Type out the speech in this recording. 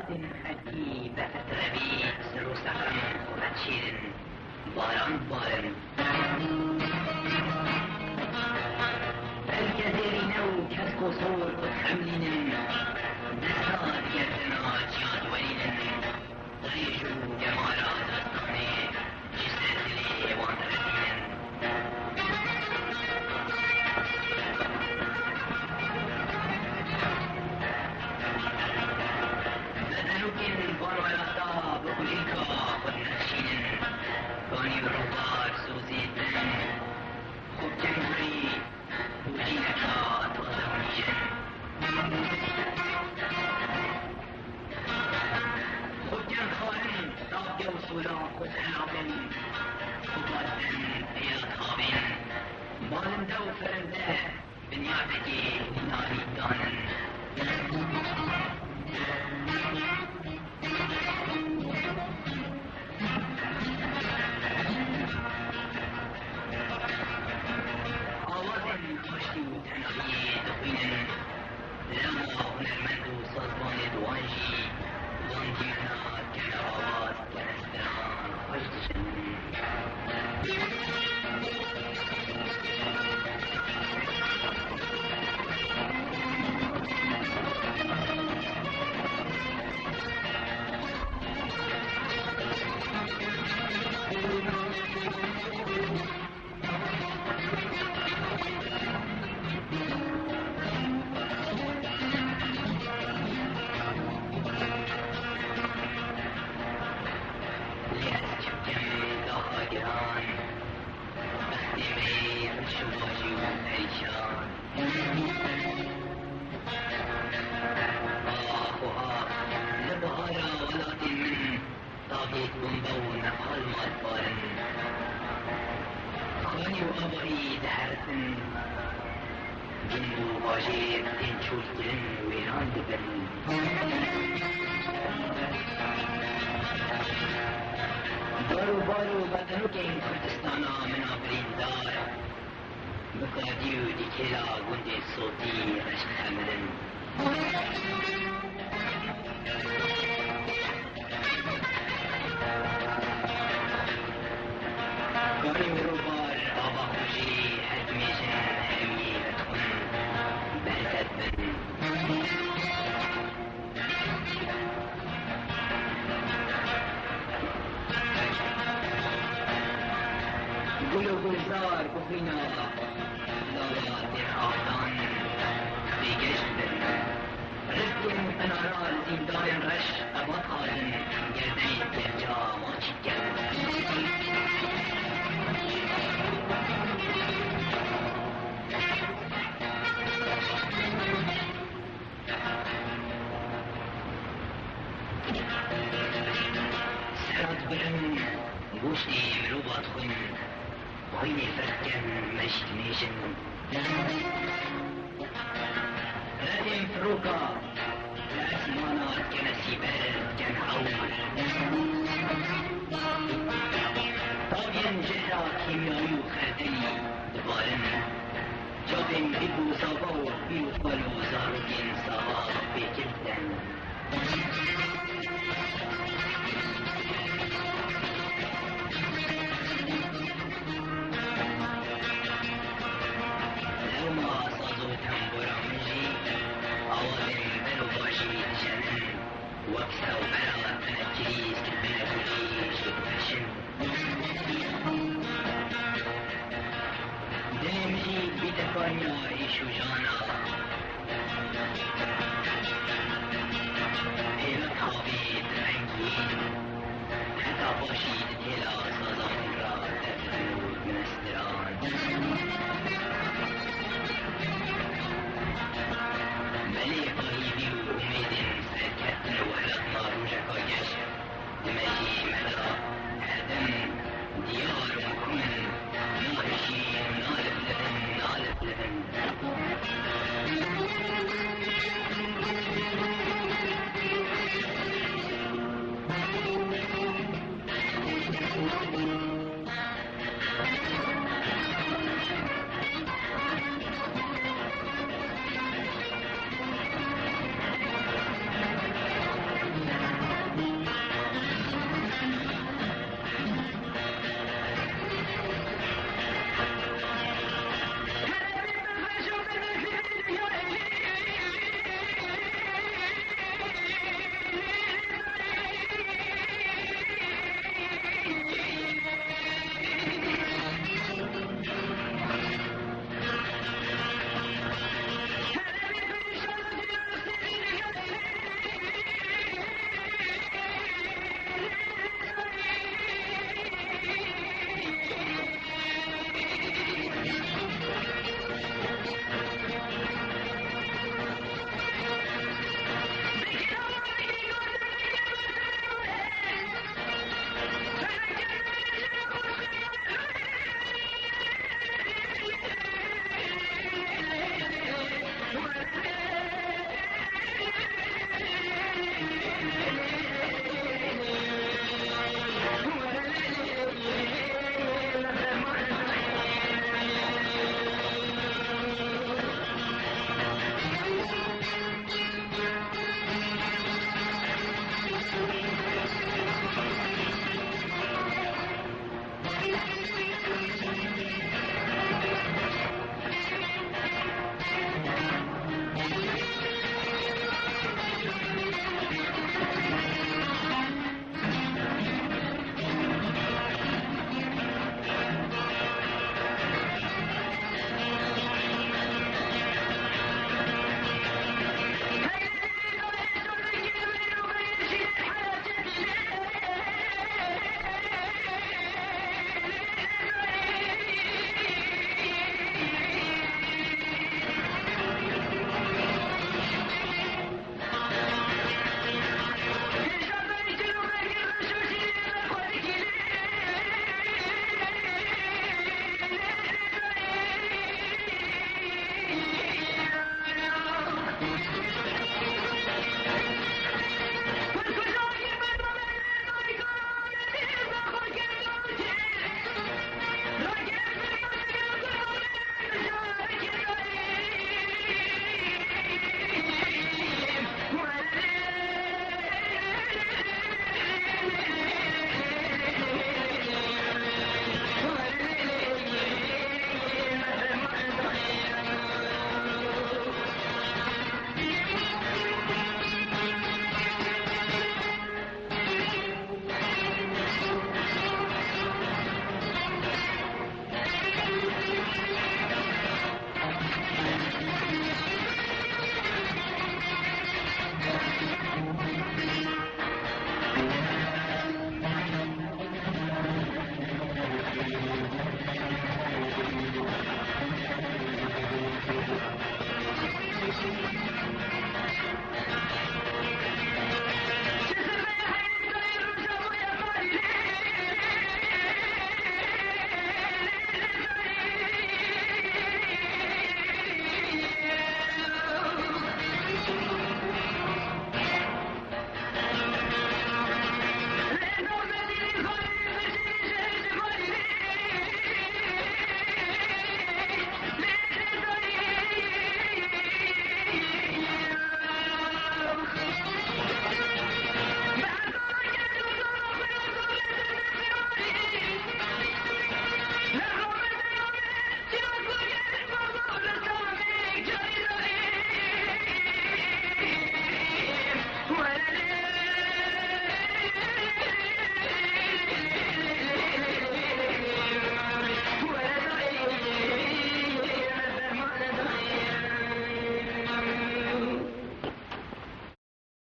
خلقی بفتربی سر و سخن خورد شیرین باران بارن بلکه زیرینه و کسک و سور خود خملینن دستات گردنا جادولینن ضریش و جمالا داستانه جسر دلی وان ردینن بدنوکین بانو الاستا بخوشیکا خود نشینن بانی بروبار سوزیدن خوب جنگوری بوجینکا توزمونیشن خوب جنگ خواهن رابگه و سولا خود حرابن خوب بازن ایاد خوابن بالنده و فرنده بنیادگی ناری دانن پشتی و تنهایی دخوینن لما هنرمند و سازمان دوانجی وانجی منات کنه آواز کنستران خوشتشن بارو بدنو که این کردستانا منابرین دار بکادیو دیکیلا گنده صوتی رشت خمرن کاری مرو بار آبا خوشی حجمیشن حمی رتخون برکت بن گل و گلزار بخینا لالا در آدان بیگشت بن رزق انارال زینداین رش اباد خالن گردنی گرجا ماچید گرد سرات برن گوشتی مروبات خون وين فرقن مشت ميشن لازم فروقا الأسمانات كنسيبر كان عور طابين جهرا كيميائي وخردني دبارن جابن بيبو صابو بيو قلو زاروكين صابا بيكلتن